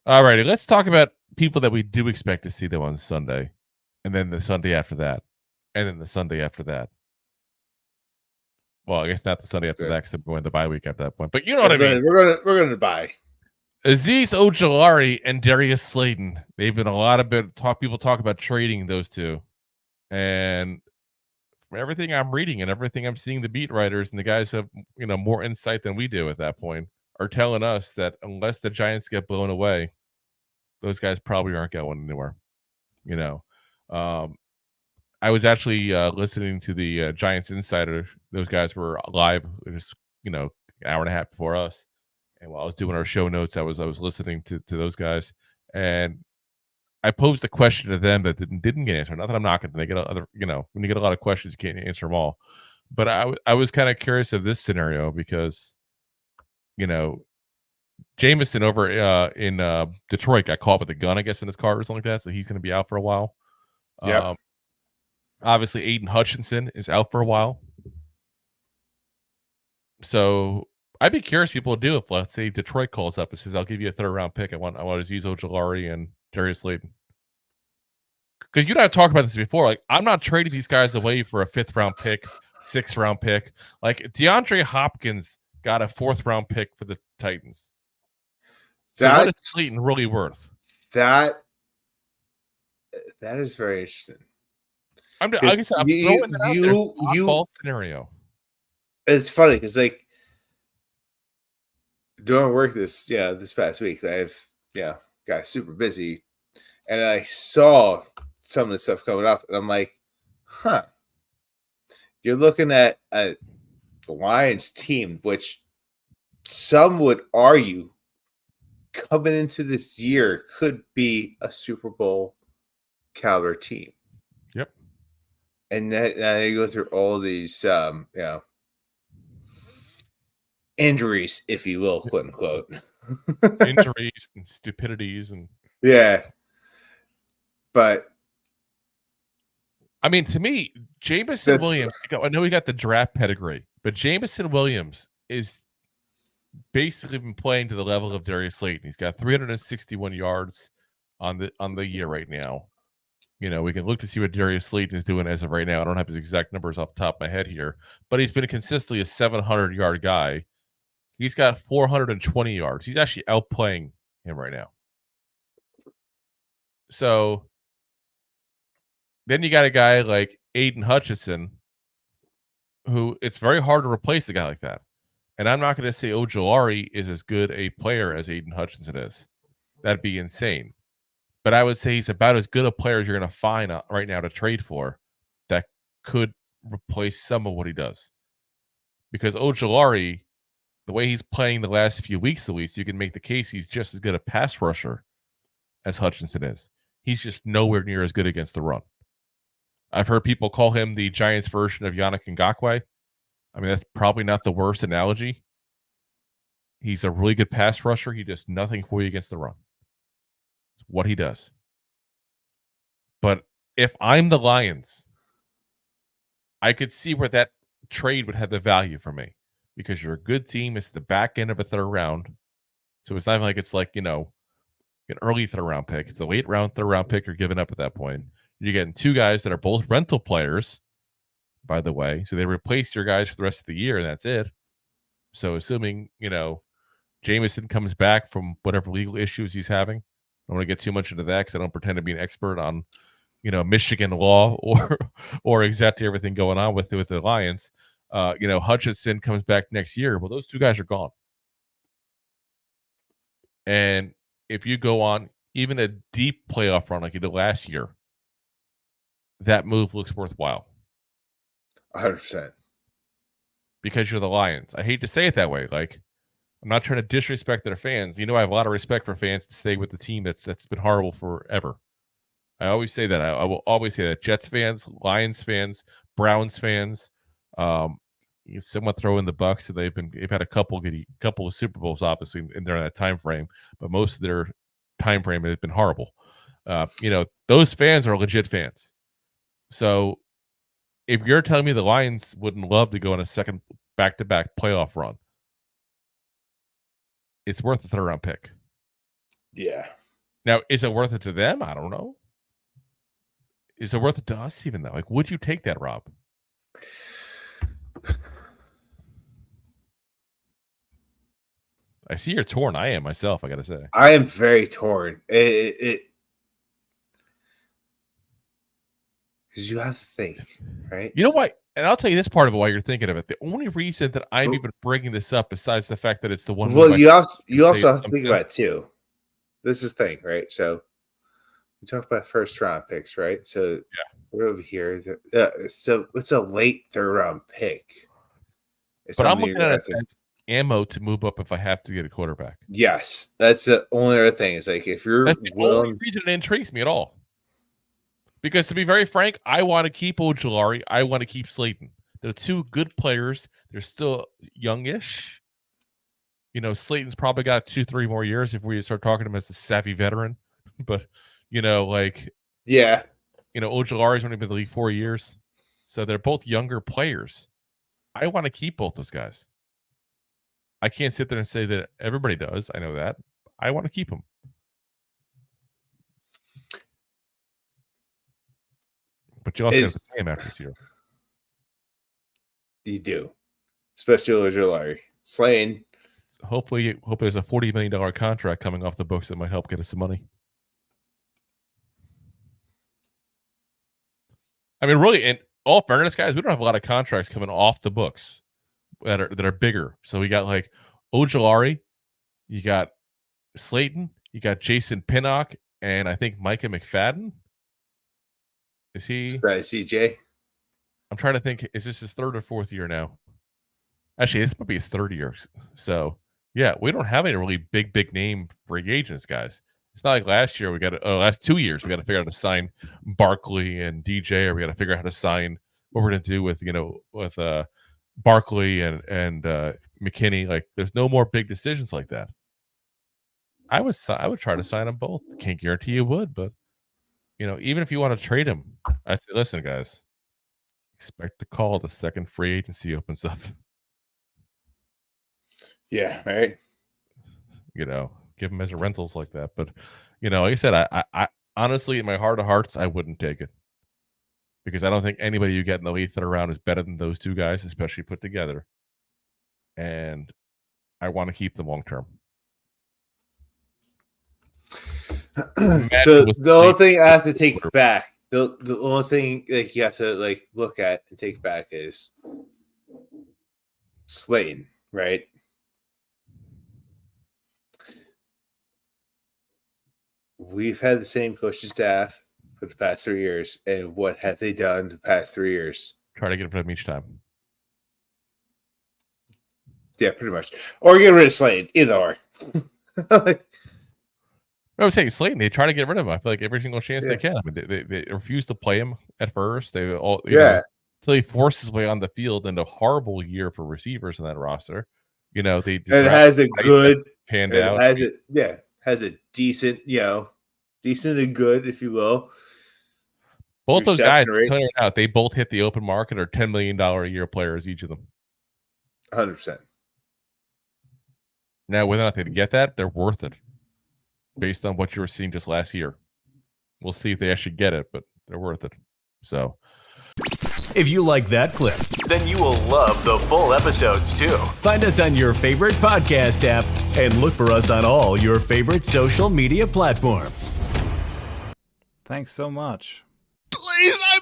All righty, let's talk about people that we do expect to see them on Sunday, and then the Sunday after that, and then the Sunday after that. Well, I guess not the Sunday after Good. that because we're going to the bye week at that point. But you know what I We're mean. gonna we're gonna buy. Azeez Ojulari and Darius Slayton. They've been a lot of people talk about trading those two, and from everything I'm reading and everything I'm seeing, the beat writers and the guys who have more insight than we do at that point are telling us that unless the Giants get blown away, those guys probably aren't going anywhere. You know, um, I was actually listening to the Giants Insider. Those guys were live, just an hour and a half before us. And while I was doing our show notes, I was listening to those guys, and I posed a question to them that didn't get answered. Not that I'm knocking them. They get other, when you get a lot of questions, you can't answer them all. But I was kind of curious of this scenario because, Jameson over in Detroit got caught with a gun, I guess, in his car or something like that. So he's going to be out for a while. Yep. Obviously, Aidan Hutchinson is out for a while. So I'd be curious people would do if, let's say, Detroit calls up and says, "I'll give you a third-round pick. I want Azeez Ojulari and Darius Slayton." Because you and I have talked about this before. Like, I'm not trading these guys away for a 5th-round pick, 6th-round pick. Like, DeAndre Hopkins got a 4th-round pick for the Titans. So what is Slayton really worth? That is very interesting. I'm throwing it out there. False scenario. It's funny because, like, doing work this past week, I've got super busy, and I saw some of the stuff coming up, and I'm like, huh. You're looking at the Lions team, which some would argue coming into this year could be a Super Bowl caliber team. Yep. And then you go through all these, injuries, if you will, quote unquote. Injuries and stupidities and but I mean, to me, Jameson Williams, I know he got the draft pedigree, but Jameson Williams is basically been playing to the level of Darius Slayton. He's got 361 yards on the year right now. We can look to see what Darius Slayton is doing as of right now. I don't have his exact numbers off the top of my head here, but he's been consistently a 700-yard guy. He's got 420 yards. He's actually outplaying him right now. So then you got a guy like Aidan Hutchinson, who it's very hard to replace a guy like that. And I'm not going to say Ojulari is as good a player as Aidan Hutchinson is. That'd be insane. But I would say he's about as good a player as you're going to find right now to trade for that could replace some of what he does. Because Ojulari, the way he's playing the last few weeks at least, you can make the case he's just as good a pass rusher as Hutchinson is. He's just nowhere near as good against the run. I've heard people call him the Giants version of Yannick Ngakoue. I mean, that's probably not the worst analogy. He's a really good pass rusher. He does nothing for you against the run. It's what he does. But if I'm the Lions, I could see where that trade would have the value for me because you're a good team. It's the back end of a 3rd round. So it's not like it's like, an early 3rd round pick. It's a late round 3rd round pick you're giving up at that point. You're getting 2 guys that are both rental players, by the way. So they replace your guys for the rest of the year, and that's it. So assuming, Jameson comes back from whatever legal issues he's having. I don't want to get too much into that because I don't pretend to be an expert on, Michigan law or exactly everything going on with the Lions. Hutchinson comes back next year. Well, those 2 guys are gone. And if you go on even a deep playoff run like you did last year, that move looks worthwhile. 100%. Because you're the Lions. I hate to say it that way. Like, I'm not trying to disrespect their fans. I have a lot of respect for fans to stay with the team that's been horrible forever. I always say that. I will always say that. Jets fans, Lions fans, Browns fans, somewhat throw in the Bucks. So they've had a couple of Super Bowls, obviously, during that time frame, but most of their time frame has been horrible. Those fans are legit fans. So if you're telling me the Lions wouldn't love to go on a second back-to-back playoff run, it's worth a 3rd round pick. Yeah. Now, is it worth it to them? I don't know. Is it worth it to us even though? Like, would you take that, Rob? I see you're torn. I am myself, I gotta say. I am very torn. Because you have to think, right? You know what? And I'll tell you this part of it why you're thinking of it. The only reason that I'm even bringing this up, besides the fact that it's the one. Well, you also have to think about it too. This is the thing, right? So we talk about first round picks, right? So we're over here. So it's a late third round pick. But I'm looking at it as ammo to move up if I have to get a quarterback. Yes, that's the only other thing. Is like if you're that's the only reason it intrigues me at all. Because to be very frank, I want to keep Ojulari. I want to keep Slayton. They're two good players. They're still youngish. You know, Slayton's probably got 2-3 more years if we start talking to him as a savvy veteran. But, you know, like, yeah, you know, Ojulari's only been in the league 4 years. So they're both younger players. I want to keep both those guys. I can't sit there and say that everybody does. I know that. I want to keep them. But you also have to pay him after this year. You do. Especially Ojulari. Slayton. Hopefully there's a $40 million contract coming off the books that might help get us some money. I mean, really, in all fairness, guys, we don't have a lot of contracts coming off the books that are bigger. So we got like Ojulari, you got Slayton, you got Jason Pinnock, and I think Micah McFadden. Is CJ? I'm trying to think. Is this his third or fourth year now? Actually, this might be his third year. So, yeah, we don't have any really big name free agents, guys. It's not like last year. Last 2 years, we got to figure out how to sign Barkley and DJ, or we got to figure out how to sign what we're going to do with Barkley and McKinney. Like, there's no more big decisions like that. I would try to sign them both. Can't guarantee you would, but you know, even if you want to trade him, I say, listen, guys, expect the call the second free agency opens up. Yeah, right. You know, give them as rentals like that. But you know, like I said, I honestly, in my heart of hearts, I wouldn't take it because I don't think anybody you get in the late third round is better than those two guys, especially put together. And I want to keep them long term. So the only thing I have to take back, the only thing like you have to like look at and take back is Slayton, right? We've had the same coaching staff for the past 3 years, and what have they done the past 3 years? Try to get rid of them each time. Yeah, pretty much. Or get rid of Slayton, either or. I was saying Slayton, they try to get rid of him. I feel like every single chance they can. I mean, they refuse to play him at first. They all know, until he forces his way on the field into a horrible year for receivers in that roster. You know, they has a good panned out. Has a decent, decent and good, if you will. Both those guys, out, they both hit the open market or $10 million a year players, each of them. 100%. Now, whether or not they get that, they're worth it. Based on what you were seeing just last year. We'll see if they actually get it, but they're worth it. So, if you like that clip, then you will love the full episodes too. Find us on your favorite podcast app and look for us on all your favorite social media platforms. Thanks so much. Please, I'm